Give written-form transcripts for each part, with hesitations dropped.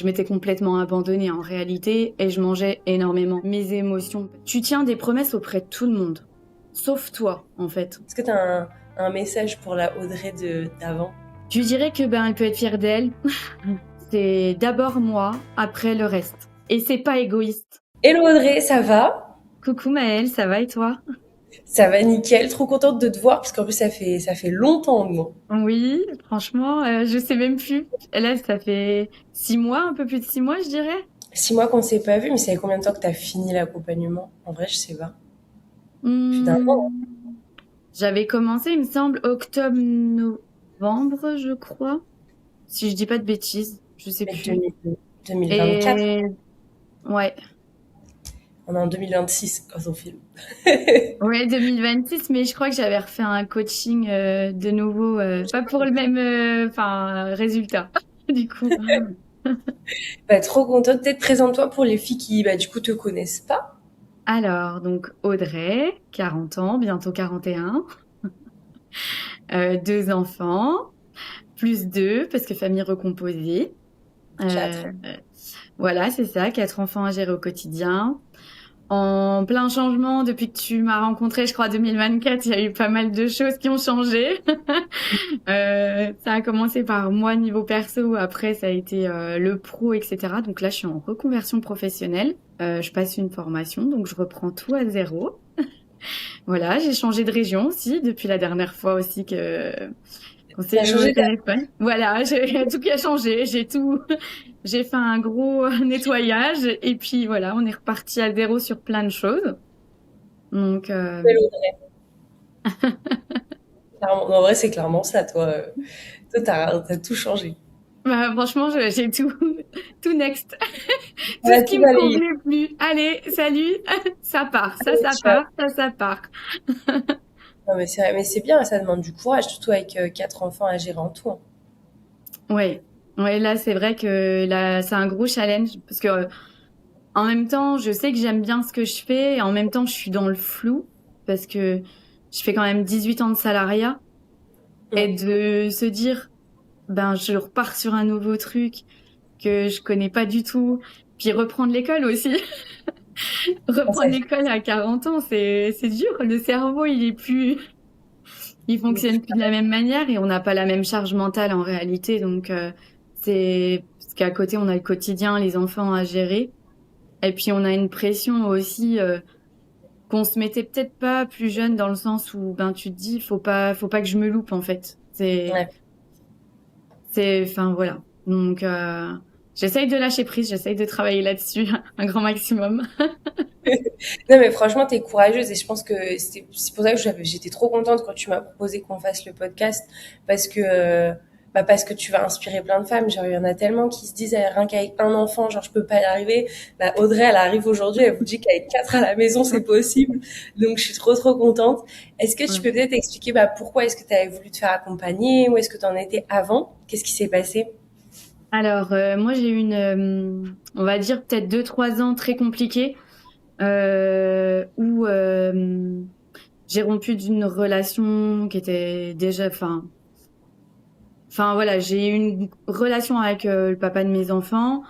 je m'étais complètement abandonnée en réalité et je mangeais énormément mes émotions. Tu tiens des promesses auprès de tout le monde, sauf toi en fait. Est-ce que tu as un message pour la Audrey d'avant? Je lui dirais que elle peut être fière d'elle. C'est d'abord moi, après le reste. Et c'est pas égoïste. Hello Audrey, ça va? Coucou Maëlle, ça va et toi? Ça va nickel, trop contente de te voir parce qu'en plus ça fait longtemps non? Oui, franchement, je sais même plus. Là, ça fait 6 mois, un peu plus de 6 mois, je dirais. 6 mois qu'on s'est pas vu, mais ça fait combien de temps que t'as fini l'accompagnement? En vrai, je sais pas. Plus d'un an. Hmm, J'avais commencé, il me semble, octobre-novembre, je crois. Si je dis pas de bêtises, je sais Mais plus. 2024, Et ouais, on est en 2026 quand on filme. ouais, 2026, mais je crois que j'avais refait un coaching de nouveau, pas pour le même, résultat, du coup. Bah, trop contente. Peut-être présente-toi pour les filles qui, du coup, te connaissent pas. Alors, donc Audrey, 40 ans, bientôt 41, 2 enfants, plus deux, parce que famille recomposée. 4. Euh, voilà, c'est ça, 4 enfants à gérer au quotidien. En plein changement depuis que tu m'as rencontrée, je crois 2024, il y a eu pas mal de choses qui ont changé. Ça a commencé par moi niveau perso, après ça a été le pro, etc. Donc là, je suis en reconversion professionnelle. Je passe une formation, donc je reprends tout à zéro. Voilà, j'ai changé de région aussi depuis la dernière fois aussi que qu'on s'est T'as eu au changé d'air. téléphone. Voilà, j'ai tout qui a changé, j'ai fait un gros nettoyage et puis voilà, on est reparti à zéro sur plein de choses. Donc En vrai, c'est clairement ça, toi. Toi, t'as tout changé. bah, franchement, j'ai tout tout next, tout Voilà, ce tout qui me balayé. convenait plus. Allez, salut, ça part, ça Ciao. part, ça part. Non, mais c'est vrai, mais c'est bien, ça demande du courage, surtout avec 4 enfants à gérer en tout, hein. Ouais, ouais, là c'est vrai que là c'est un gros challenge parce que en même temps, je sais que j'aime bien ce que je fais et en même temps, je suis dans le flou parce que je fais quand même 18 ans de salariat et Mm. de se dire, ben, je repars sur un nouveau truc que je connais pas du tout, puis reprendre l'école aussi. Ah, ça Reprendre fait l'école à 40 ans, c'est dur. Le cerveau, il fonctionne plus de la même manière et on n'a pas la même charge mentale en réalité. Donc, c'est parce qu'à côté, on a le quotidien, les enfants à gérer. Et puis, on a une pression aussi, qu'on se mettait peut-être pas plus jeune dans le sens où ben tu te dis faut pas que je me loupe en fait. ouais. Enfin voilà. Donc j'essaye de lâcher prise, j'essaye de travailler là-dessus un grand maximum. Non, mais franchement, t'es courageuse et je pense que c'est pour ça que j'étais trop contente quand tu m'as proposé qu'on fasse le podcast parce que, parce que tu vas inspirer plein de femmes. Genre, il y en a tellement qui se disent, rien qu'avec un enfant, genre, je peux pas y arriver. Bah, Audrey, elle arrive aujourd'hui, elle vous dit qu'avec 4 à la maison, c'est possible. Donc, je suis trop contente. Est-ce que tu Ouais. peux peut-être expliquer, pourquoi est-ce que tu avais voulu te faire accompagner? Où est-ce que tu en étais avant? Qu'est-ce qui s'est passé? Alors moi j'ai eu une on va dire peut-être 2 3 ans très compliqués où j'ai rompu d'une relation qui était déjà enfin voilà, j'ai eu une relation avec le papa de mes enfants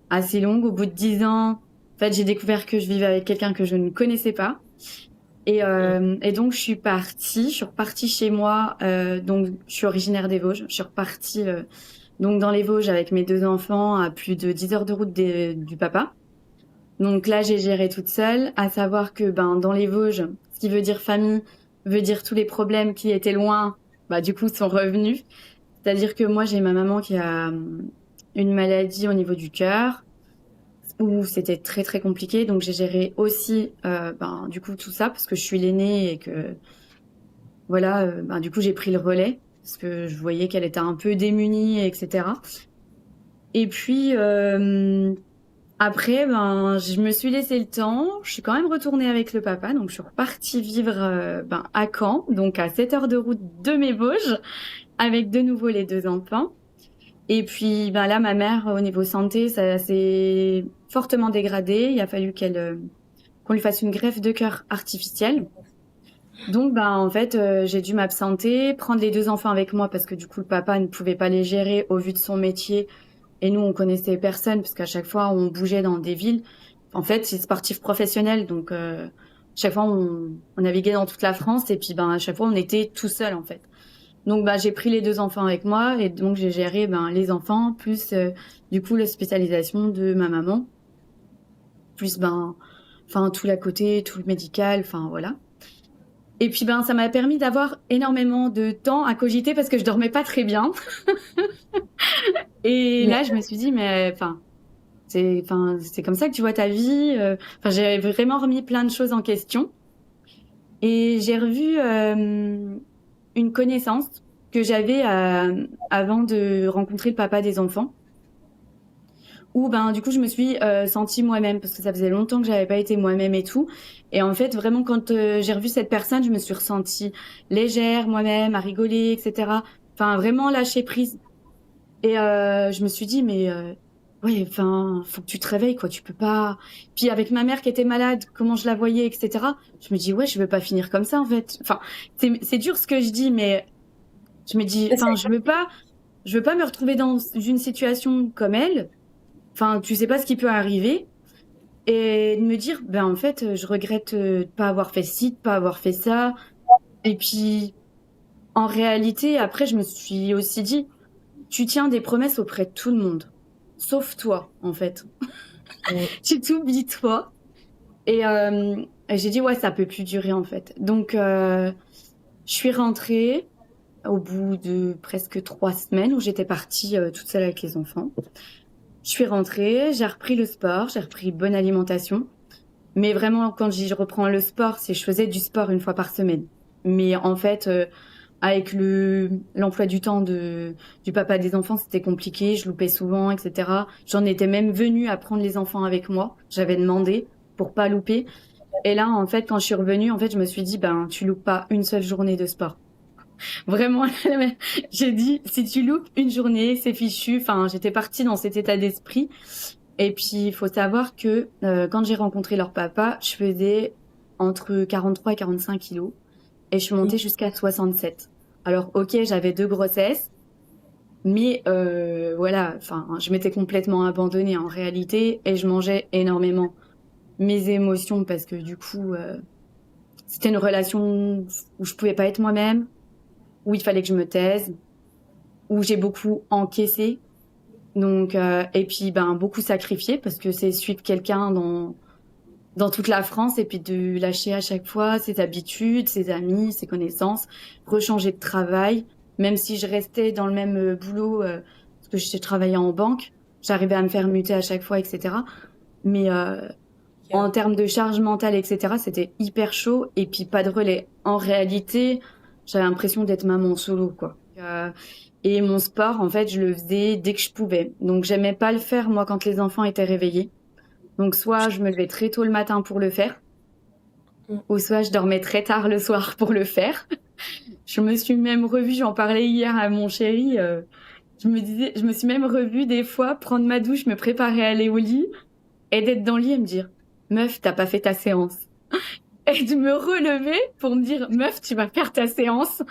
assez longue. Au bout de 10 ans, en fait, j'ai découvert que je vivais avec quelqu'un que je ne connaissais pas. Et donc, je suis repartie chez moi. Donc, je suis originaire des Vosges. Je suis repartie donc dans les Vosges avec mes 2 enfants à plus de 10 heures de route du papa. Donc là, j'ai géré toute seule, à savoir que ben dans les Vosges, ce qui veut dire famille, veut dire tous les problèmes qui étaient loin, bah du coup sont revenus. C'est-à-dire que moi, j'ai ma maman qui a une maladie au niveau du cœur où c'était très très compliqué. Donc j'ai géré aussi ben du coup tout ça parce que je suis l'aînée et que voilà, ben du coup j'ai pris le relais parce que je voyais qu'elle était un peu démunie, etc. Et puis après, ben je me suis laissé le temps. Je suis quand même retournée avec le papa, donc je suis repartie vivre ben à Caen, donc à 7 heures de route de mes Vosges, avec de nouveau les 2 enfants. Et puis ben là, ma mère au niveau santé, ça s'est fortement dégradé. Il a fallu qu'on lui fasse une greffe de cœur artificielle. Donc, ben, en fait, j'ai dû m'absenter, prendre les 2 enfants avec moi parce que du coup, le papa ne pouvait pas les gérer au vu de son métier. Et nous, on connaissait personne parce qu'à chaque fois, on bougeait dans des villes. En fait, c'est sportif professionnel, donc chaque fois, on naviguait dans toute la France et puis à chaque fois, on était tout seul en fait. Donc j'ai pris les 2 enfants avec moi et donc j'ai géré les enfants plus du coup l'hospitalisation de ma maman, plus tout l'à côté, tout le médical, enfin voilà. Et puis ça m'a permis d'avoir énormément de temps à cogiter parce que je dormais pas très bien. Et Mais là, je me suis dit mais c'est comme ça que tu vois ta vie. J'ai vraiment remis plein de choses en question. Et j'ai revu une connaissance que j'avais avant de rencontrer le papa des enfants. Où du coup je me suis sentie moi-même parce que ça faisait longtemps que j'avais pas été moi-même et tout. Et en fait vraiment quand j'ai revu cette personne, je me suis ressentie légère moi-même, à rigoler, etc. Enfin vraiment lâcher prise. Et je me suis dit mais ouais, faut que tu te réveilles quoi, tu peux pas. Puis avec ma mère qui était malade, comment je la voyais, etc. Je me dis ouais, je veux pas finir comme ça en fait. Enfin c'est dur ce que je dis, mais je me dis je veux pas me retrouver dans une situation comme elle. Enfin, tu sais pas ce qui peut arriver. Et de me dire, en fait, je regrette de pas avoir fait ci, de pas avoir fait ça. Et puis, en réalité, après, je me suis aussi dit, tu tiens des promesses auprès de tout le monde. Sauf toi, en fait. Tu t'oublies toi. Et j'ai dit, ouais, ça peut plus durer, en fait. Donc, je suis rentrée au bout de presque 3 semaines où j'étais partie toute seule avec les enfants. Je suis rentrée, j'ai repris le sport, j'ai repris bonne alimentation. Mais vraiment, quand je reprends le sport, c'est je faisais du sport une fois par semaine. Mais en fait, avec l'emploi du temps du papa des enfants, c'était compliqué. Je loupais souvent, etc. J'en étais même venue à prendre les enfants avec moi. J'avais demandé pour pas louper. Et là, en fait, quand je suis revenue, en fait, je me suis dit, tu loupes pas une seule journée de sport. Vraiment, j'ai dit, si tu loupes une journée, c'est fichu. Enfin, j'étais partie dans cet état d'esprit. Et puis, il faut savoir que quand j'ai rencontré leur papa, je faisais entre 43 et 45 kilos. Et je suis montée jusqu'à 67. Alors, ok, j'avais 2 grossesses. Mais voilà, je m'étais complètement abandonnée en réalité. Et je mangeais énormément mes émotions parce que du coup, c'était une relation où je pouvais pas être moi-même, où il fallait que je me taise, où j'ai beaucoup encaissé. Donc, et puis beaucoup sacrifié parce que c'est suivre quelqu'un dans toute la France et puis de lâcher à chaque fois ses habitudes, ses amis, ses connaissances, rechanger de travail, même si je restais dans le même boulot parce que j'ai travaillé en banque, j'arrivais à me faire muter à chaque fois, etc. Mais en termes de charge mentale, etc., c'était hyper chaud et puis pas de relais. En réalité, j'avais l'impression d'être maman solo, quoi. Et mon sport, en fait, je le faisais dès que je pouvais. Donc, j'aimais pas le faire, moi, quand les enfants étaient réveillés. Donc, soit je me levais très tôt le matin pour le faire, ou soit je dormais très tard le soir pour le faire. Je me suis même revue, j'en parlais hier à mon chéri, je me suis même revue des fois prendre ma douche, me préparer à aller au lit, et d'être dans le lit et me dire, meuf, t'as pas fait ta séance. Et de me relever pour me dire, meuf, tu vas faire ta séance.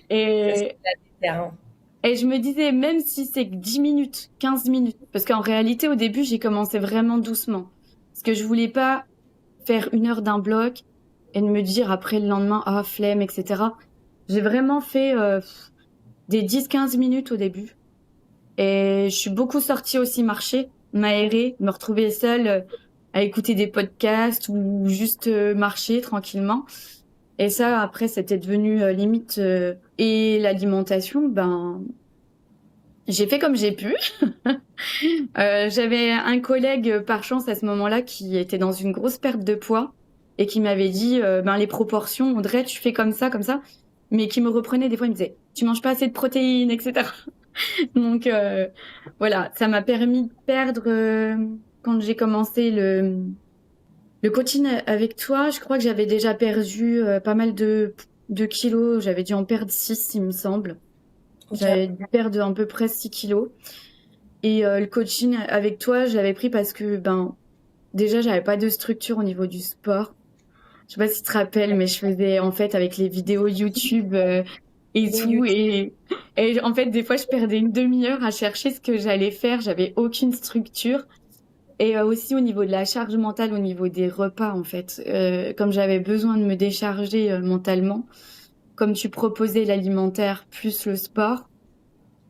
Et je me disais, même si c'est que 10 minutes, 15 minutes, parce qu'en réalité, au début, j'ai commencé vraiment doucement. Parce que je voulais pas faire 1 heure d'un bloc et de me dire après le lendemain, ah, flemme, etc. J'ai vraiment fait des 10-15 minutes au début. Et je suis beaucoup sortie aussi marcher, m'aérer, me retrouver seule à écouter des podcasts ou juste marcher tranquillement. Et ça, après, c'était devenu limite. Et l'alimentation, j'ai fait comme j'ai pu. J'avais un collègue, par chance, à ce moment-là, qui était dans une grosse perte de poids et qui m'avait dit, les proportions, Audrey, tu fais comme ça, mais qui me reprenait des fois, il me disait, tu manges pas assez de protéines, etc. Donc, voilà, ça m'a permis de perdre, quand j'ai commencé le coaching avec toi, je crois que j'avais déjà perdu pas mal de kilos. J'avais dû en perdre 6, il me semble. Okay. J'avais dû perdre à peu près 6 kilos. Et le coaching avec toi, je l'avais pris parce que déjà, j'avais pas de structure au niveau du sport. Je sais pas si tu te rappelles, mais je faisais en fait avec les vidéos YouTube, et Les tout. YouTube. Et en fait, des fois, je perdais une demi-heure à chercher ce que j'allais faire. J'avais aucune structure. Et aussi au niveau de la charge mentale, au niveau des repas, en fait. Comme j'avais besoin de me décharger mentalement, comme tu proposais l'alimentaire plus le sport,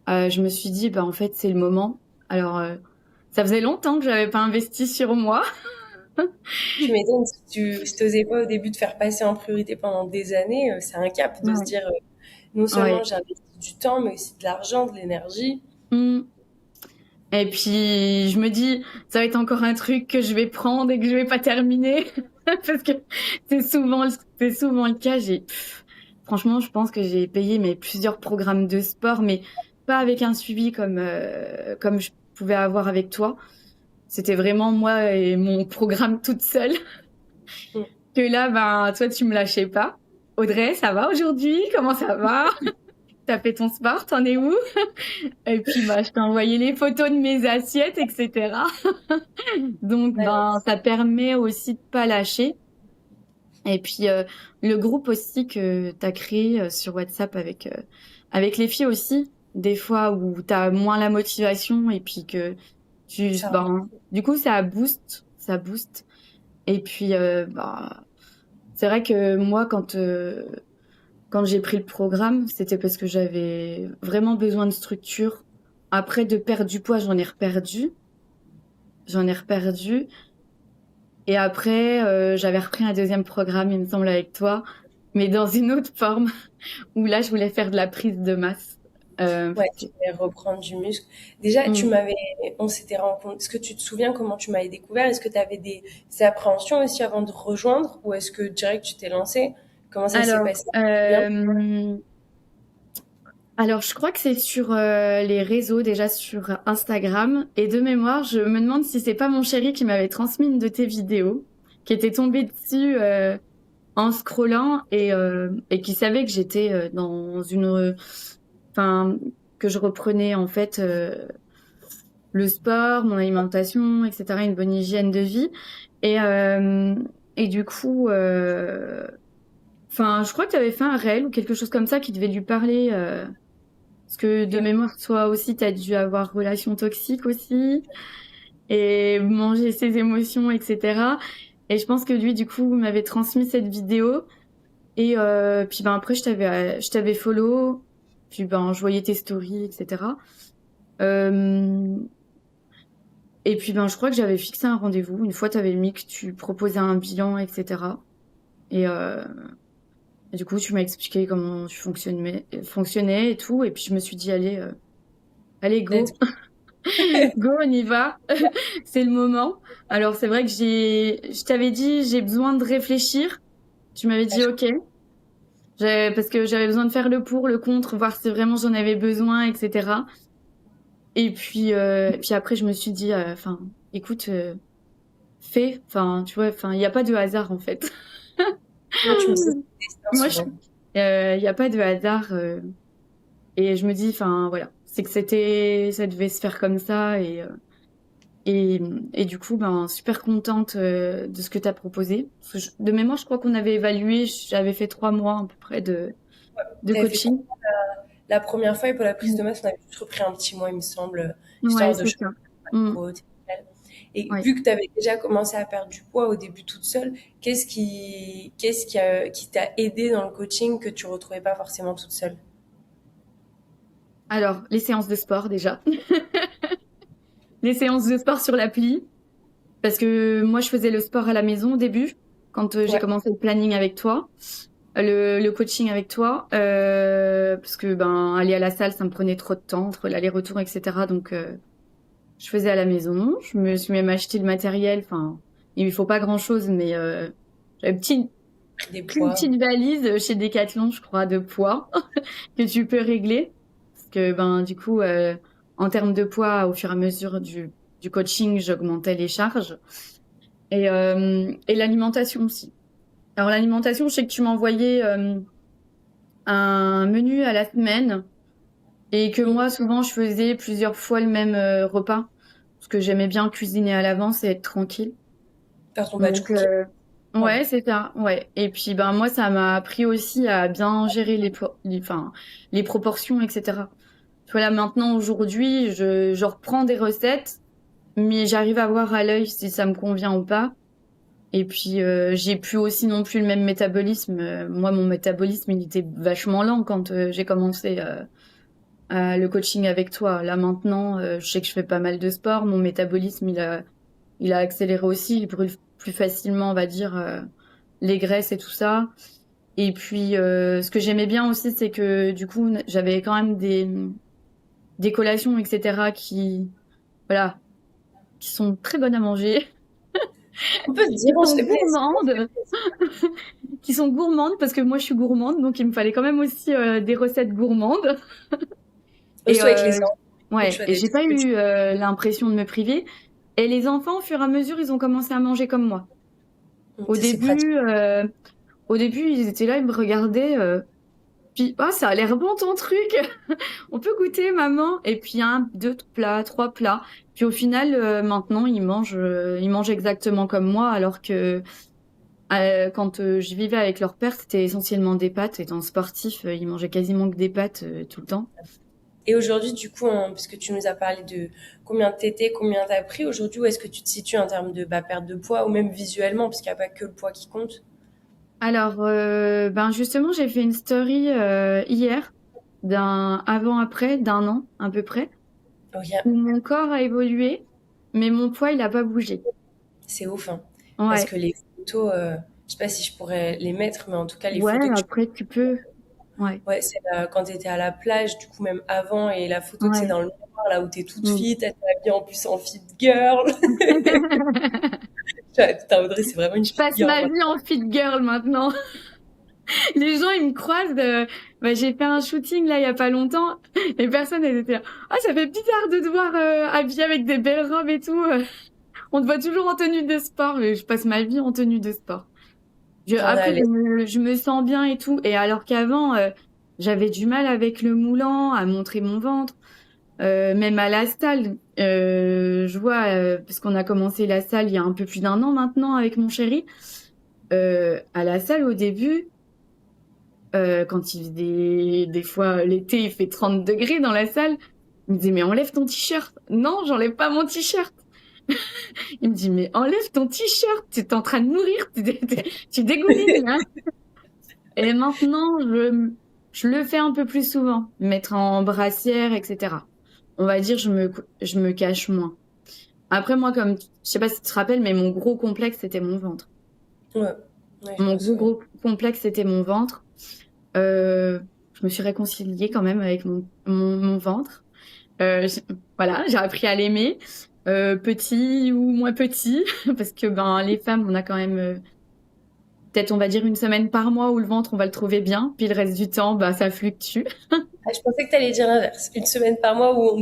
je me suis dit, bah, en fait, c'est le moment. Alors, ça faisait longtemps que j'avais pas investi sur moi. Tu m'étonnes si tu osais pas au début de faire passer en priorité pendant des années, c'est un cap de se Ouais. dire non seulement Ouais. j'ai investi du temps, mais aussi de l'argent, de l'énergie. Mm. Et puis, je me dis, ça va être encore un truc que je vais prendre et que je vais pas terminer. Parce que c'est souvent le cas. Franchement, je pense que j'ai payé mes plusieurs programmes de sport, mais pas avec un suivi comme je pouvais avoir avec toi. C'était vraiment moi et mon programme toute seule. Mm. Que là, ben, toi, tu me lâchais pas. Audrey, ça va aujourd'hui? Comment ça va? T'as fait ton sport? T'en es où? Et puis, bah, je t'ai envoyé les photos de mes assiettes, etc. Donc, Ouais, ben, ça permet aussi de pas lâcher. Et puis, le groupe aussi que t'as créé sur WhatsApp avec les filles aussi, des fois où t'as moins la motivation et puis que ça ben, du coup, ça booste. Et puis, bah, c'est vrai que moi, quand j'ai pris le programme, c'était parce que j'avais vraiment besoin de structure. Après, de perdre du poids, j'en ai reperdu. Et après, j'avais repris un deuxième programme, il me semble, avec toi, mais dans une autre forme, où là, je voulais faire de la prise de masse. Ouais, Parce que, tu voulais reprendre du muscle. Déjà, hmm. on s'était rencontrés. Est-ce que tu te souviens comment tu m'avais découvert? Est-ce que tu avais des appréhensions aussi avant de rejoindre? Ou est-ce que direct tu t'es lancé? Comment ça s'est Alors, passé? Bien. alors, je crois que c'est sur les réseaux, déjà sur Instagram. Et de mémoire, je me demande si c'est pas mon chéri qui m'avait transmis une de tes vidéos, qui était tombé dessus en scrollant et qui savait que j'étais dans enfin, que je reprenais en fait le sport, mon alimentation, etc., une bonne hygiène de vie. Et, euh, et du coup, enfin, je crois que tu avais fait un réel ou quelque chose comme ça qui devait lui parler. Parce que de Ok. mémoire, toi aussi, tu as dû avoir relation toxique aussi et manger ses émotions, etc. Et je pense que lui, du coup, m'avait transmis cette vidéo. Et puis ben après, je t'avais follow. Puis ben, je voyais tes stories, etc. Euh, et puis ben, je crois que j'avais fixé un rendez-vous. Une fois, tu avais mis que tu proposais un bilan, etc. Et du coup, tu m'as expliqué comment tu fonctionnais et tout. Et puis je me suis dit, allez, Let's go. Go, on y va. C'est le moment. Alors, c'est vrai que je t'avais dit, j'ai besoin de réfléchir. Tu m'avais dit, OK. Parce que j'avais besoin de faire le pour, le contre, voir si vraiment j'en avais besoin, etc. Et puis après, je me suis dit, enfin, écoute, fais. Enfin, tu vois, enfin, il n'y a pas de hasard, en fait. go. Tu me disais que c'était destin Moi, souvent. il n'y a pas de hasard. Et je me dis, enfin, voilà. C'est que ça devait se faire comme ça. Et, et du coup, ben, super contente de ce que tu as proposé. Parce que de mémoire, je crois qu'on avait évalué, j'avais fait 3 mois à peu près de T'avais fait quoi coaching. la première fois et pour la prise de Mm. masse, on avait juste repris un petit mois, il me semble, Ouais, histoire de c'est changer ça. de Mm. trop. Et Ouais. vu que tu avais déjà commencé à perdre du poids au début toute seule, qui t'a aidé dans le coaching que tu retrouvais pas forcément toute seule? Alors, les séances de sport déjà. Les séances de sport sur l'appli. Parce que moi, je faisais le sport à la maison au début, quand j'ai Ouais, commencé le planning avec toi, le coaching avec toi. Parce que ben, aller à la salle, ça me prenait trop de temps entre l'aller-retour, etc. Donc, je faisais à la maison. Je me suis même acheté le matériel. Enfin, il ne faut pas grand-chose, mais j'avais pris des une poids. petite valise chez Decathlon, je crois, de poids que tu peux régler. Parce que ben, du coup, en termes de poids, au fur et à mesure du coaching, j'augmentais les charges. Et l'alimentation aussi. Alors l'alimentation, je sais que tu m'envoyais un menu à la semaine et que Mm. moi, souvent, je faisais plusieurs fois le même repas parce que j'aimais bien cuisiner à l'avance et être tranquille. Faire ton batch Donc, cooking. Pardon. Ouais, c'est ça, ouais. Et puis, ben, moi, ça m'a appris aussi à bien gérer enfin, les proportions, etc. Tu vois, là, maintenant, aujourd'hui, je reprends des recettes, mais j'arrive à voir à l'œil si ça me convient ou pas. Et puis, j'ai plus aussi non plus le même métabolisme. Moi, mon métabolisme, il était vachement lent quand j'ai commencé le coaching avec toi. Là, maintenant, je sais que je fais pas mal de sport. Mon métabolisme, il a accéléré aussi. Il brûle plus facilement, on va dire, les graisses et tout ça. Et puis, ce que j'aimais bien aussi, c'est que du coup, j'avais quand même des collations, etc., voilà, qui sont très bonnes à manger, On peut se dire, qui on se sont fait plaisir. gourmandes, qui sont gourmandes parce que moi, je suis gourmande, donc il me fallait quand même aussi des recettes gourmandes. Et Surtout avec les enfants, tu ouais, as et des j'ai trucs pas que tu eu l'impression de me priver. Et les enfants, au fur et à mesure, ils ont commencé à manger comme moi. Au ça, c'est pratique. début, euh, au début, ils étaient là, ils me regardaient. Puis, ah, ça a l'air bon ton truc. On peut goûter, maman. Et puis, un, deux plats, trois plats. Puis, au final, maintenant, ils mangent exactement comme moi, alors que quand je vivais avec leur père, c'était essentiellement des pâtes. Étant sportif, ils mangeaient quasiment que des pâtes tout le temps. Et aujourd'hui, du coup, puisque tu nous as parlé de combien t'étais, combien t'as pris, aujourd'hui, où est-ce que tu te situes en termes de perte de poids ou même visuellement, parce qu'il n'y a pas que le poids qui compte? Alors, ben justement, j'ai fait une story hier d'un avant-après d'un an à peu près, Ok, où mon corps a évolué, mais mon poids, il a pas bougé. c'est ouf, hein. Parce Ouais, que les photos, je sais pas si je pourrais les mettre, mais en tout cas, les ouais, photos que tu... après tu peux. Ouais, Ouais, c'est quand t'étais à la plage, du coup, même avant, et la photo, tu sais, ouais. dans le miroir, là où t'es toute Mm. fit, t'es habillée en plus en fit girl. Putain, Audrey, c'est vraiment une Je fit passe girl, ma vie en fit girl maintenant. Les gens, ils me croisent. Bah, j'ai fait un shooting là il y a pas longtemps. Les personnes, elles étaient là, ah, ça fait bizarre de te voir habillée avec des belles robes et tout. On te voit toujours en tenue de sport. Mais je passe ma vie en tenue de sport. j'en Après, allais. je me sens bien et tout. Et alors qu'avant, j'avais du mal avec le moulant, à montrer mon ventre. Même à la salle, je vois, parce qu'on a commencé la salle il y a un peu plus d'un an maintenant avec mon chéri. À la salle, au début, quand il faisait, des fois, l'été, il fait 30 degrés dans la salle, il me disait, mais enlève ton t-shirt. Non, j'enlève pas mon t-shirt. Il me dit, mais enlève ton t-shirt. Tu es en train de mourir. Tu dégoulines, là. Et maintenant, je le fais un peu plus souvent, mettre en brassière, etc. On va dire, je me cache moins. Après, moi, comme, je sais pas si tu te rappelles, mais mon gros complexe, c'était mon ventre. Ouais, ouais, je Mon m'en souviens. gros complexe, c'était mon ventre. Je me suis réconciliée quand même avec mon ventre. Voilà, j'ai appris à l'aimer, petit ou moins petit, parce que ben les femmes, on a quand même peut-être, on va dire, une semaine par mois où le ventre, on va le trouver bien, puis le reste du temps, bah ça fluctue. Ah, je pensais que tu allais dire l'inverse. Une semaine par mois où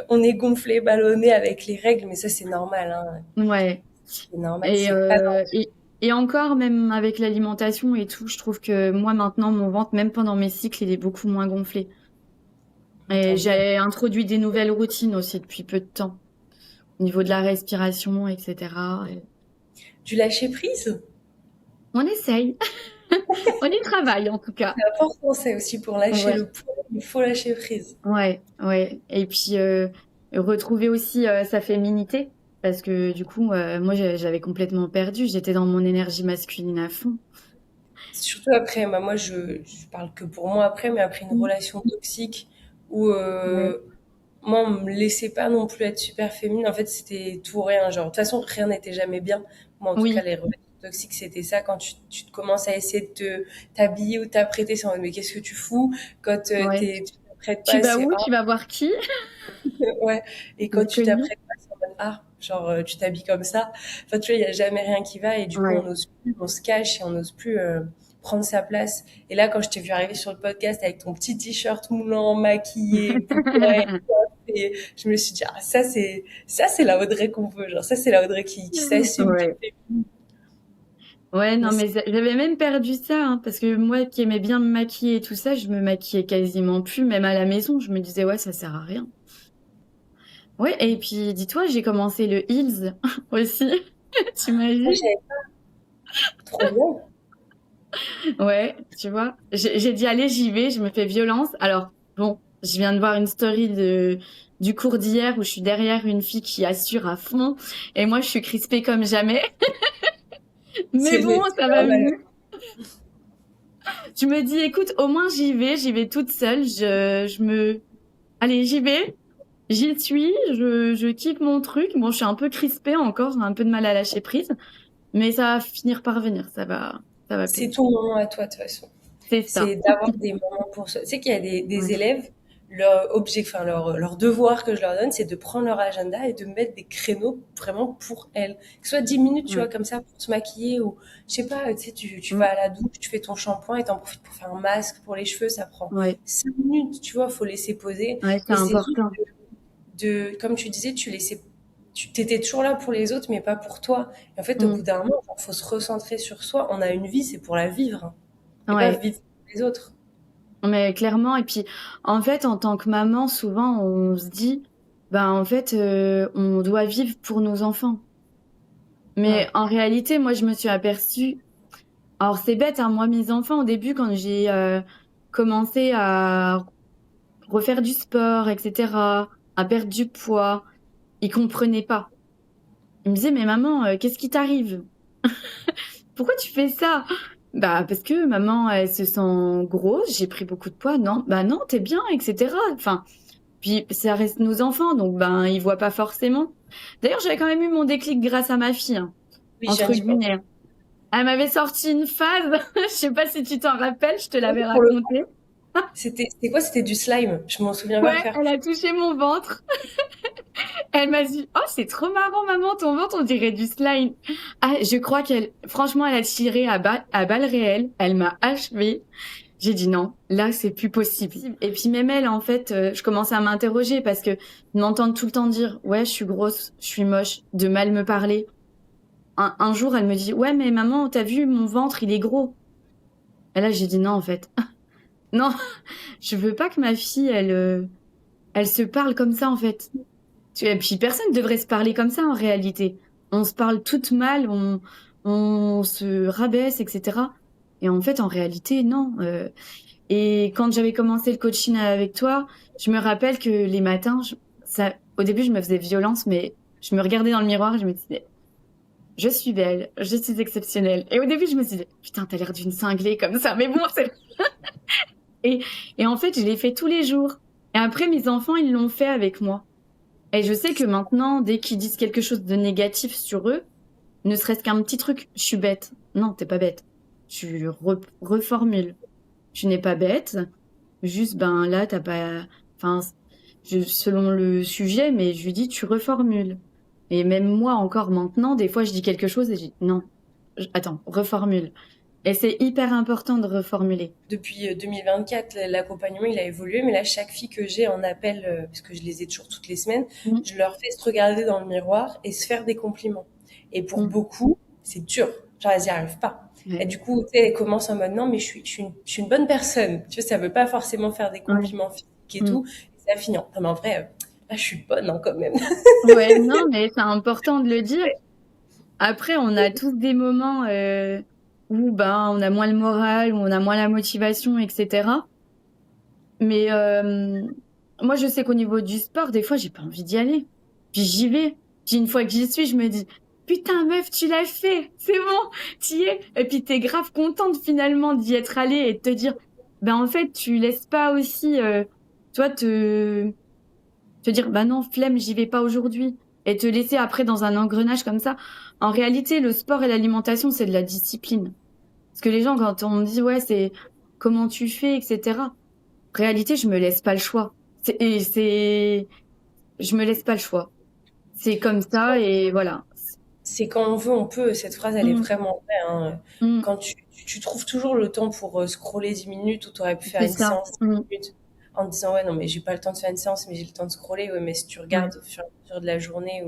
on est gonflé, ballonné avec les règles, mais ça, c'est normal, hein. Ouais. C'est normal, Et, c'est pas euh, normal. et, et encore, même avec l'alimentation et tout, je trouve que moi, maintenant, mon ventre, même pendant mes cycles, il est beaucoup moins gonflé. Et Tant mieux. j'ai introduit des nouvelles routines aussi depuis peu de temps, au niveau de la respiration, etc. Et Du lâcher prise, on essaye, on y travaille en tout cas. c'est important, c'est aussi pour lâcher Ouais, le poids, il faut lâcher prise. ouais, ouais. Et puis, retrouver aussi sa féminité, parce que du coup, moi, j'avais complètement perdu. J'étais dans mon énergie masculine à fond. Surtout après, bah, moi, je parle que pour moi après, mais après une Mm. relation toxique où Ouais. moi, on me laissait pas non plus être super féminine. En fait, c'était tout ou rien. Genre, de toute façon, rien n'était jamais bien. Moi, en tout cas, Oui. les relations toxiques, c'était ça. Quand tu te commences à essayer de t'habiller ou t'apprêter, c'est en mode, mais qu'est-ce que tu fous? Quand Ouais. tu t'apprêtes Tu pas, vas c'est, où? ah, Tu vas voir qui? ouais. Et quand J'ai tu connu. t'apprêtes pas, c'est en mode, ah, genre, tu t'habilles comme ça. Enfin, tu vois, il y a jamais rien qui va. Et du coup, on Ouais. n'ose plus, on se cache et on n'ose plus, prendre sa place. Et là, quand je t'ai vu arriver sur le podcast avec ton petit t-shirt moulant, maquillé, bouclé, et je me suis dit, ah, ça, c'est la Audrey qu'on veut. Genre, ça, c'est la Audrey qui s'assume, qui Ouais. fait. Ouais, Mais non, c'est mais j'avais même perdu ça, hein, parce que moi qui aimais bien me maquiller et tout ça, je me maquillais quasiment plus, même à la maison. Je me disais, ouais, ça sert à rien. Ouais, et puis dis-toi, j'ai commencé le Heels aussi. ça, T'imagines? Trop bien. Ouais, tu vois. J'ai dit, allez, j'y vais, je me fais violence. Alors, bon, je viens de voir une story du cours d'hier où je suis derrière une fille qui assure à fond. Et moi, je suis crispée comme jamais. Mais bon, C'est ça va normal. mieux. Je me dis, écoute, au moins j'y vais toute seule. Allez, j'y vais. J'y suis, je kiffe mon truc. Bon, je suis un peu crispée encore, j'ai un peu de mal à lâcher prise. Mais ça va finir par venir, ça va C'est payer. ton moment à toi, de toute façon. C'est ça. C'est d'avoir des moments pour soi. Tu sais qu'il y a des Ouais. élèves, leur objet, enfin leur devoir que je leur donne, c'est de prendre leur agenda et de mettre des créneaux vraiment pour elles. Que ce soit 10 minutes, tu vois, Ouais. comme ça, pour se maquiller ou, je sais pas, tu sais, tu vas Mm. à la douche, tu fais ton shampoing et t'en profites pour faire un masque pour les cheveux, ça prend Ouais. 5 minutes, tu vois, faut laisser poser. Ouais, c'est Et c'est juste important. comme tu disais, tu t'étais toujours là pour les autres, mais pas pour toi. Et en fait, au bout Mm. d'un moment, il faut se recentrer sur soi. On a une vie, c'est pour la vivre, hein, et pas Ouais. vivre pour les autres. Mais clairement, et puis en fait, en tant que maman, souvent on se dit, ben en fait, on doit vivre pour nos enfants. Mais Ouais. en réalité, moi, je me suis aperçue. Alors c'est bête, hein, moi, mes enfants, au début, quand j'ai commencé à refaire du sport, etc., à perdre du poids, ils comprenaient pas. Ils me disaient, mais maman, qu'est-ce qui t'arrive? Pourquoi tu fais ça? Bah parce que maman, elle se sent grosse, j'ai pris beaucoup de poids. Non, bah non, t'es bien, etc. Enfin. Puis ça reste nos enfants, donc ben ils voient pas forcément. D'ailleurs, j'avais quand même eu mon déclic grâce à ma fille, hein, Oui, je viens entre d'y penser. guillemets. Elle m'avait sorti une phase, je sais pas si tu t'en rappelles, je te Oui, l'avais pour le raconté. c'était quoi? C'était du slime. Je m'en souviens par Ouais, cœur. elle a touché mon ventre. Elle m'a dit, oh c'est trop marrant maman, ton ventre on dirait du slime. Ah, je crois franchement, elle a tiré à balles réelles. Elle m'a achevée. J'ai dit non, là c'est plus possible. Et puis même elle, en fait, je commençais à m'interroger parce que m'entendre tout le temps dire ouais, je suis grosse, je suis moche, de mal me parler. Un jour, elle me dit ouais, mais maman, t'as vu mon ventre, il est gros. Et là, j'ai dit non en fait, non, je veux pas que ma fille, elle se parle comme ça en fait. Et puis personne devrait se parler comme ça en réalité. On se parle toutes mal, on se rabaisse, etc. Et en fait, en réalité, non. Et quand j'avais commencé le coaching avec toi, je me rappelle que les matins, au début, je me faisais violence, mais je me regardais dans le miroir et je me disais, je suis belle, je suis exceptionnelle. Et au début, je me disais, putain, t'as l'air d'une cinglée comme ça. Mais bon, et, et en fait, je l'ai fait tous les jours. Et après, mes enfants, ils l'ont fait avec moi. Et je sais que maintenant, dès qu'ils disent quelque chose de négatif sur eux, ne serait-ce qu'un petit truc, je suis bête. Non, t'es pas bête. Tu reformules. Tu n'es pas bête. Juste, ben là, t'as pas. Enfin, selon le sujet, mais je lui dis, tu reformules. Et même moi, encore maintenant, des fois, je dis quelque chose et je dis, non, attends, reformule. Et c'est hyper important de reformuler. Depuis 2024, l'accompagnement, il a évolué, mais là, chaque fille que j'ai en appel, parce que je les ai toujours toutes les semaines, Mm, je leur fais se regarder dans le miroir et se faire des compliments. Et pour mm, beaucoup, c'est dur. Genre, elles n'y arrivent pas. Et ouais, du coup, tu sais, elles commencent en mode, non, mais je suis une bonne personne. Tu vois, ça veut pas forcément faire des ouais, compliments physiques et mm. tout. Et ça finit. Non, mais en vrai, là, je suis bonne, hein, quand même. Ouais, non, mais c'est important de le dire. Après, on a tous des moments où ben, on a moins le moral, où on a moins la motivation, etc. Mais moi, je sais qu'au niveau du sport, des fois, j'ai pas envie d'y aller. Puis j'y vais. Puis une fois que j'y suis, je me dis, putain, meuf, tu l'as fait. C'est bon, t'y es. Et puis t'es grave contente finalement d'y être allée et de te dire, ben en fait, tu laisses pas aussi, toi, te dire, bah non, flemme, j'y vais pas aujourd'hui. Et te laisser après dans un engrenage comme ça. En réalité, le sport et l'alimentation, c'est de la discipline. Parce que les gens, quand on me dit, ouais, c'est comment tu fais, etc. Réalité, je me laisse pas le choix. Je me laisse pas le choix. C'est comme ça et voilà. C'est quand on veut, on peut. Cette phrase, elle est Mm, vraiment vraie, hein. mm, Quand tu trouves toujours le temps pour scroller 10 minutes ou tu aurais pu faire c'est une ça. séance 10 Mm, minutes en te disant, ouais, non, mais j'ai pas le temps de faire une séance, mais j'ai le temps de scroller. Ouais, mais si tu ouais. regardes au fur et à mesure de la journée,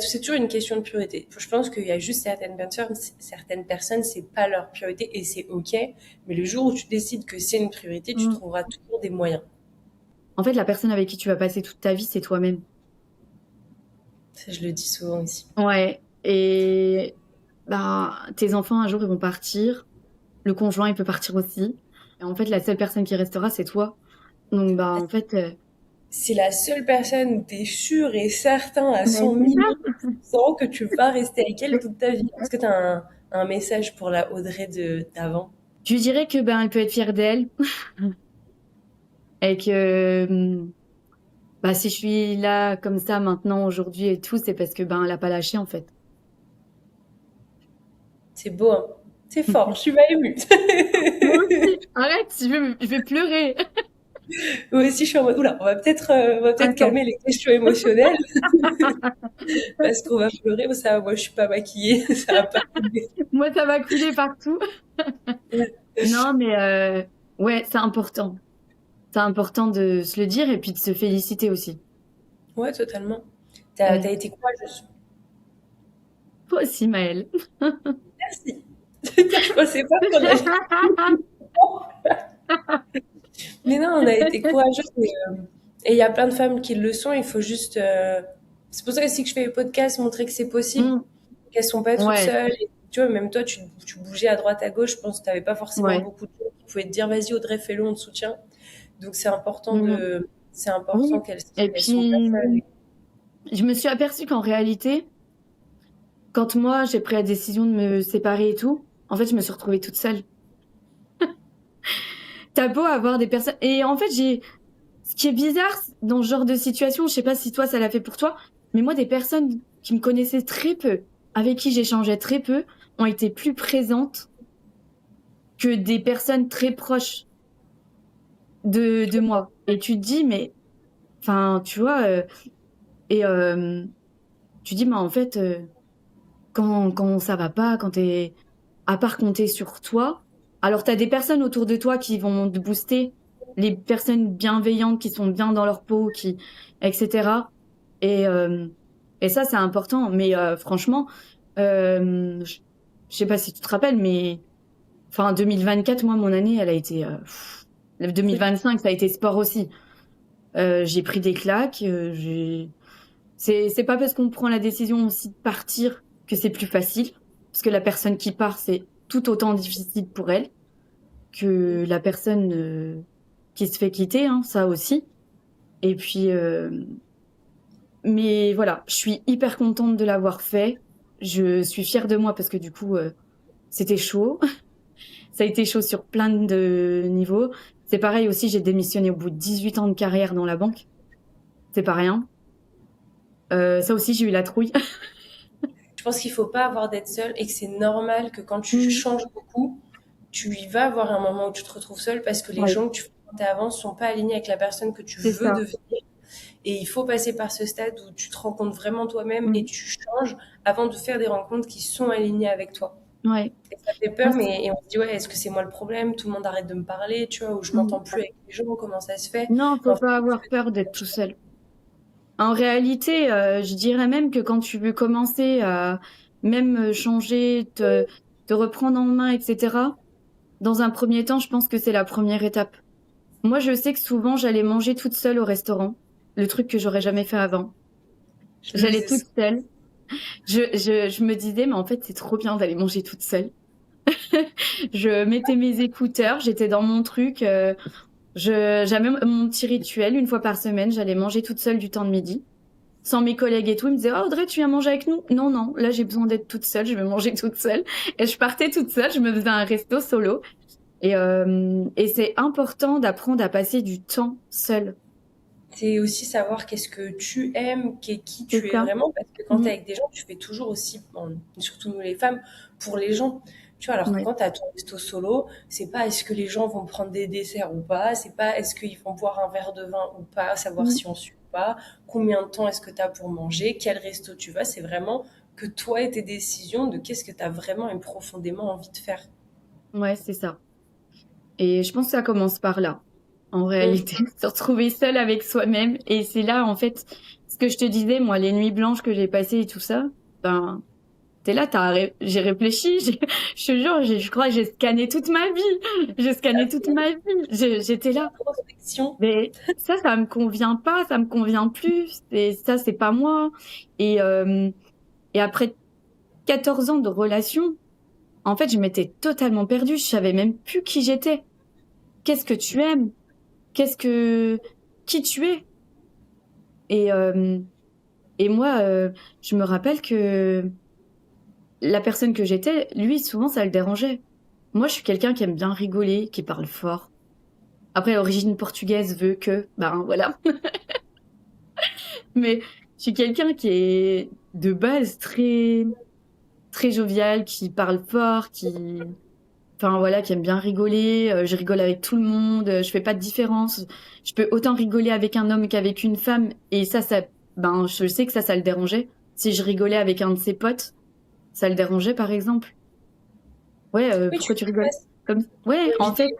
c'est toujours une question de priorité. Je pense qu'il y a juste certaines personnes, c'est pas leur priorité et c'est ok. Mais le jour où tu décides que c'est une priorité, tu Mm. trouveras toujours des moyens. En fait, la personne avec qui tu vas passer toute ta vie, c'est toi-même. Ça, je le dis souvent ici. Ouais. Et bah, tes enfants, un jour, ils vont partir. Le conjoint, il peut partir aussi. Et en fait, la seule personne qui restera, c'est toi. Donc, bah, en fait, C'est la seule personne où tu es sûr et certain à mais 100 c'est ça. millions de pourcents que tu vas rester avec elle toute ta vie. Est-ce que tu as un message pour la Audrey d'avant? Je lui dirais que, ben, elle peut être fière d'elle. Et que, bah, si je suis là, comme ça, maintenant, aujourd'hui et tout, c'est parce que, ben, elle a pas lâché, en fait. C'est beau, hein? C'est fort, je suis pas émue. Moi aussi. Arrête, je vais pleurer. Moi aussi, je suis en mode, oula, on va peut-être Attends. calmer les questions émotionnelles parce qu'on va pleurer. Oh, ça, moi, je suis pas maquillée, ça va pas couler. Moi, ça va couler partout. Non, mais, ouais, c'est important. C'est important de se le dire et puis de se féliciter aussi. Ouais, totalement. T'as Ouais. été courageuse. Toi aussi, Maëlle. Merci. Je pensais pas qu'on allait. Mais non, on a été courageuses. Et il y a plein de femmes qui le sont. Il faut juste. C'est pour ça aussi que je fais les podcasts, montrer que c'est possible, Mm. qu'elles sont pas toutes Ouais, seules. Et, tu vois, même toi, tu bougeais à droite à gauche. Je pense que tu n'avais pas forcément ouais. beaucoup de gens qui pouvaient te dire, vas-y, Audrey, fais-le, on te soutient. Donc Mm. c'est important Oui. qu'elles Et elles sont pas puis, seules. je me suis aperçue qu'en réalité, quand moi, j'ai pris la décision de me séparer et tout, en fait, je me suis retrouvée toute seule. T'as beau avoir des personnes. Et en fait, ce qui est bizarre dans ce genre de situation, je sais pas si toi, ça l'a fait pour toi, mais moi, des personnes qui me connaissaient très peu, avec qui j'échangeais très peu, ont été plus présentes que des personnes très proches de moi. Et tu te dis, mais, enfin, tu vois, et tu dis, mais en fait, quand ça va pas, quand t'es, à part compter sur toi, alors t'as des personnes autour de toi qui vont te booster, les personnes bienveillantes qui sont bien dans leur peau, qui, etc. Et, euh, et ça, c'est important. Mais franchement, je sais pas si tu te rappelles, mais enfin, 2024, moi, mon année, elle a été. 2025, ça a été sport aussi. J'ai pris des claques. C'est pas parce qu'on prend la décision aussi de partir que c'est plus facile, parce que la personne qui part, c'est tout autant difficile pour elle que la personne qui se fait quitter, hein, ça aussi. Et puis, mais voilà, je suis hyper contente de l'avoir fait. Je suis fière de moi parce que du coup, c'était chaud. Ça a été chaud sur plein de niveaux. C'est pareil aussi, j'ai démissionné au bout de 18 ans de carrière dans la banque. C'est pas rien. Ça aussi, j'ai eu la trouille. Je pense qu'il faut pas avoir d'être seule et que c'est normal que quand tu Mm. changes beaucoup, tu y vas avoir un moment où tu te retrouves seule parce que les Ouais, gens que tu fréquentais avant sont pas alignés avec la personne que tu c'est veux ça. devenir. Et il faut passer par ce stade où tu te rencontres vraiment toi-même et Mm. tu changes avant de faire des rencontres qui sont alignées avec toi. Ouais. Et ça fait Moi, peur, mais et on se dit, ouais, est-ce que c'est moi le problème? Tout le monde arrête de me parler, tu vois, ou je m'entends plus avec les gens, comment ça se fait? non, Mais faut en fait, pas avoir peur d'être tout seul. En réalité, je dirais même que quand tu veux commencer à même changer, te reprendre en main, etc., dans un premier temps, je pense que c'est la première étape. Moi, je sais que souvent, j'allais manger toute seule au restaurant, le truc que j'aurais jamais fait avant. je le J'allais faisais toute souvent. seule. Je me disais, mais en fait, c'est trop bien d'aller manger toute seule. Je mettais mes écouteurs, j'étais dans mon truc. J'avais mon petit rituel, une fois par semaine, j'allais manger toute seule du temps de midi. Sans mes collègues et tout, ils me disaient, oh Audrey, tu viens manger avec nous? Non, non, là j'ai besoin d'être toute seule, je vais manger toute seule. Et je partais toute seule, je me faisais un resto solo. Et c'est important d'apprendre à passer du temps seul. C'est aussi savoir qu'est-ce que tu aimes, qui C'est tu es ça. vraiment, parce que quand tu es Mhm. avec des gens, tu fais toujours aussi, bon, surtout nous les femmes, pour les gens. Tu vois, alors que Ouais. quand tu as ton resto solo, c'est pas est-ce que les gens vont prendre des desserts ou pas, c'est pas est-ce qu'ils vont boire un verre de vin ou pas, savoir Mhm. si on suit ou pas, combien de temps est-ce que tu as pour manger, quel resto tu vas, c'est vraiment que toi et tes décisions de qu'est-ce que tu as vraiment et profondément envie de faire. Ouais, c'est ça. Et je pense que ça commence par là, en Mm. réalité, se retrouver seul avec soi-même. Et c'est là, en fait, ce que je te disais, moi, les nuits blanches que j'ai passées et tout ça, ben, t'es là, j'ai réfléchi, je te jure, je crois que j'ai scanné toute ma vie. J'ai scanné toute ma vie. J'étais là. Introspection. Mais ça me convient pas, ça me convient plus. Et ça, c'est pas moi. Et, euh, et après, 14 ans de relation, en fait, je m'étais totalement perdue. Je savais même plus qui j'étais. Qu'est-ce que tu aimes? Qui tu es? Et moi, je me rappelle que la personne que j'étais, lui, souvent, ça le dérangeait. Moi, je suis quelqu'un qui aime bien rigoler, qui parle fort. Après, l'origine portugaise veut que, ben voilà. Mais je suis quelqu'un qui est de base très, très jovial, qui parle fort, enfin voilà, qui aime bien rigoler. Je rigole avec tout le monde. Je fais pas de différence. Je peux autant rigoler avec un homme qu'avec une femme. Et ben, je sais que ça le dérangeait. Si je rigolais avec un de ses potes, ça le dérangeait, par exemple. Ouais, Oui, pourquoi tu rigoles? Ouais, en fait.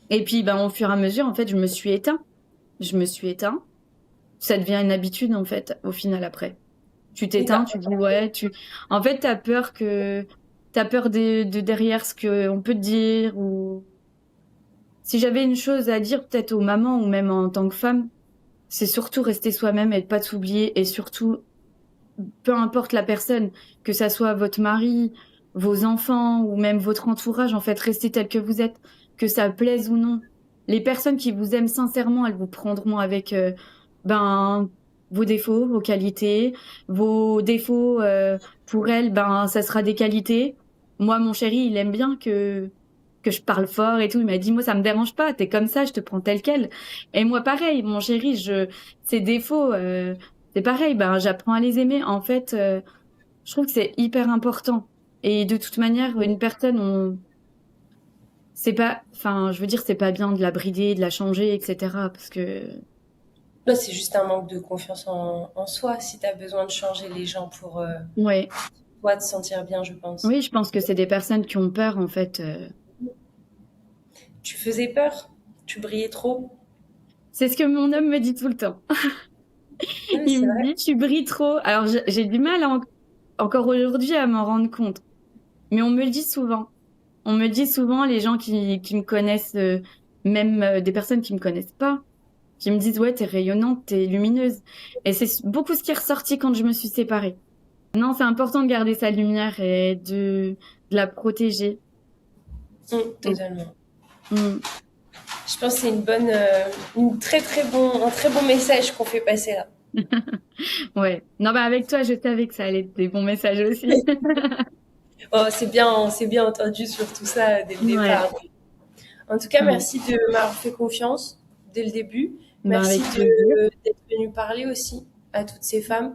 Et puis, ben, au fur et à mesure, en fait, je me suis éteint. Ça devient une habitude, en fait, au final, après. Tu t'éteins, tu dis, ouais, en fait, t'as peur de derrière ce qu'on peut te dire, ou si j'avais une chose à dire, peut-être aux mamans, ou même en tant que femme, c'est surtout rester soi-même et de pas t'oublier, et surtout, peu importe la personne, que ça soit votre mari, vos enfants, ou même votre entourage, en fait, restez tel que vous êtes, que ça plaise ou non. Les personnes qui vous aiment sincèrement, elles vous prendront avec, ben, vos défauts, vos qualités, vos défauts, pour elles, ben, ça sera des qualités. Moi, mon chéri, il aime bien que je parle fort et tout. Il m'a dit, moi, ça me dérange pas, t'es comme ça, je te prends tel quel. Et moi, pareil, mon chéri, ses défauts, c'est pareil, ben, j'apprends à les aimer. En fait, je trouve que c'est hyper important. Et de toute manière, une personne, c'est pas, enfin, je veux dire, c'est pas bien de la brider, de la changer, etc. Parce que, Là, c'est juste un manque de confiance en soi si tu as besoin de changer les gens pour ouais. toi te sentir bien, je pense. Oui, je pense que c'est des personnes qui ont peur, en fait. Tu faisais peur? Tu brillais trop? C'est ce que mon homme me dit tout le temps. Oui, Il c'est me vrai. dit, tu brilles trop. Alors, j'ai du mal encore aujourd'hui à m'en rendre compte. Mais on me le dit souvent. On me dit souvent, les gens qui me connaissent, même des personnes qui me connaissent pas, qui me disent, ouais, t'es rayonnante, t'es lumineuse. Et c'est beaucoup ce qui est ressorti quand je me suis séparée. Non, c'est important de garder sa lumière et de la protéger. Totalement. Mm. Je pense que c'est un très bon message qu'on fait passer là. Ouais. Non, bah, avec toi, je savais que ça allait être des bons messages aussi. Oh, on s'est bien entendu sur tout ça dès le Ouais. départ. En tout cas, Ouais. merci de m'avoir fait confiance dès le début. Ben, Merci avec plaisir. d'être venu parler aussi à toutes ces femmes.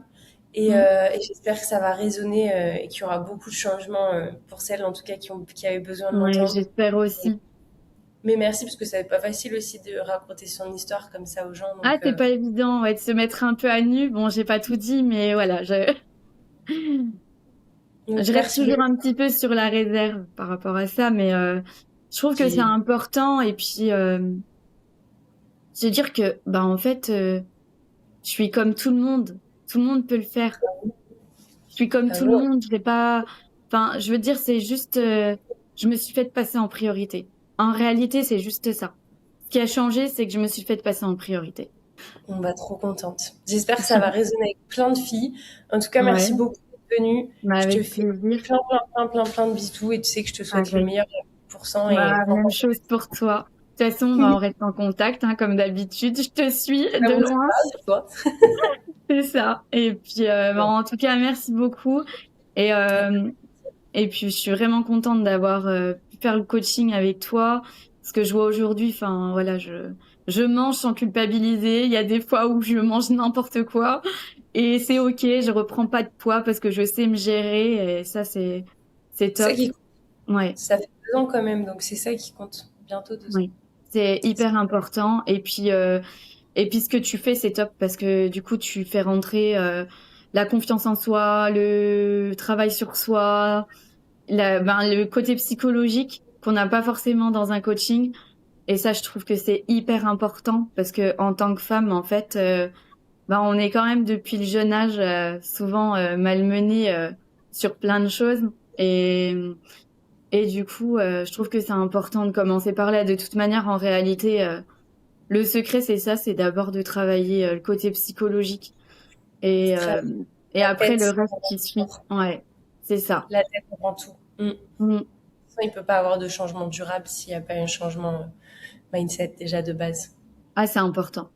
Mm. Et j'espère que ça va résonner et qu'il y aura beaucoup de changements pour celles en tout cas qui avaient besoin de Ouais, l'entendre. j'espère aussi. Mais merci parce que ça n'est pas facile aussi de raconter son histoire comme ça aux gens. Ah, Donc, c'est pas évident, ouais, de se mettre un peu à nu. Bon, j'ai pas tout dit, mais voilà, je reste merci toujours beaucoup. un petit peu sur la réserve par rapport à ça, mais je trouve que c'est Puis, important. Et puis, se dire que, bah, en fait, je suis comme tout le monde. Tout le monde peut le faire. Je suis comme ah tout le ouais, monde. Je vais pas, enfin, je veux dire, c'est juste, je me suis fait passer en priorité. En réalité, c'est juste ça. Ce qui a changé, c'est que je me suis fait passer en priorité. on va trop contente. J'espère que ça va résonner avec plein de filles. En tout cas, merci Ouais, beaucoup d'être venue. bah, Je te avec fais plaisir. plein de bisous et tu sais que je te souhaite le Avec meilleur pour cent et Bah, même chose pour toi. De toute façon, bah, on reste en contact, hein, comme d'habitude. Je te suis de on se loin, parle, toi. c'est ça. Et puis, bah, en tout cas, merci beaucoup. Et, euh, et puis, je suis vraiment contente d'avoir pu faire le coaching avec toi. Ce que je vois aujourd'hui, enfin, voilà, je mange sans culpabiliser. Il y a des fois où je mange n'importe quoi. Et c'est OK, je reprends pas de poids parce que je sais me gérer. Et ça, c'est C'est ça top. qui compte. Ouais. Ça fait 2 ans quand même, donc c'est ça qui compte. Bientôt 2 ans. Oui, c'est hyper important. Et puis ce que tu fais, c'est top parce que du coup, tu fais rentrer la confiance en soi, le travail sur soi, ben, le côté psychologique qu'on n'a pas forcément dans un coaching. Et ça, je trouve que c'est hyper important parce que en tant que femme, en fait, ben, on est quand même depuis le jeune âge souvent malmené sur plein de choses. Et et du coup, je trouve que c'est important de commencer par là. De toute manière, en réalité, le secret, c'est ça, c'est d'abord de travailler le côté psychologique et, Travailler et la après le tête. reste qui suit. Ouais, c'est ça. La tête avant tout. De toute Mm. façon, il peut pas avoir de changement durable s'il n'y a pas un changement mindset déjà de base. Ah, c'est important.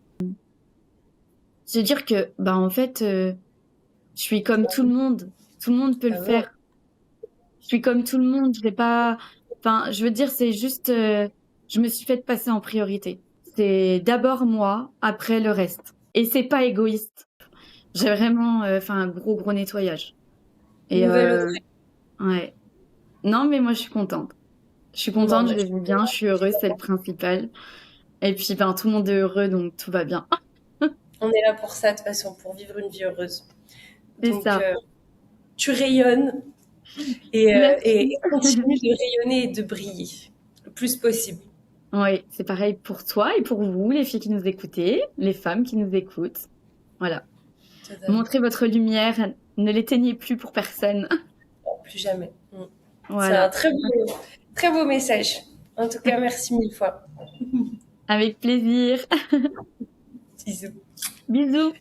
Se dire que, bah, en fait, je suis comme tout le monde. Tout le monde peut le Ah ouais, faire. Je suis comme tout le monde. Je vais pas. Enfin, je veux dire, c'est juste. Je me suis fait passer en priorité. C'est d'abord moi, après le reste. Et c'est pas égoïste. J'ai vraiment fait un gros nettoyage. Et nouvelle Audrey. ouais. Non, mais moi, je suis contente. Je suis Non, contente, je bah, vais bien, je suis heureuse, c'est le principal. Et puis, ben, tout le monde est heureux, donc tout va bien. on est là pour ça, de toute façon, pour vivre une vie heureuse. C'est Donc, ça. tu rayonnes et Merci. continue de rayonner et de briller le plus possible. Oui, c'est pareil pour toi et pour vous, les filles qui nous écoutez, les femmes qui nous écoutent. Voilà. Totalement. Montrez votre lumière, ne l'éteignez plus pour personne. Plus jamais. C'est un Voilà. très beau message. En tout cas, merci mille fois. Avec plaisir. Bisous. Bisous.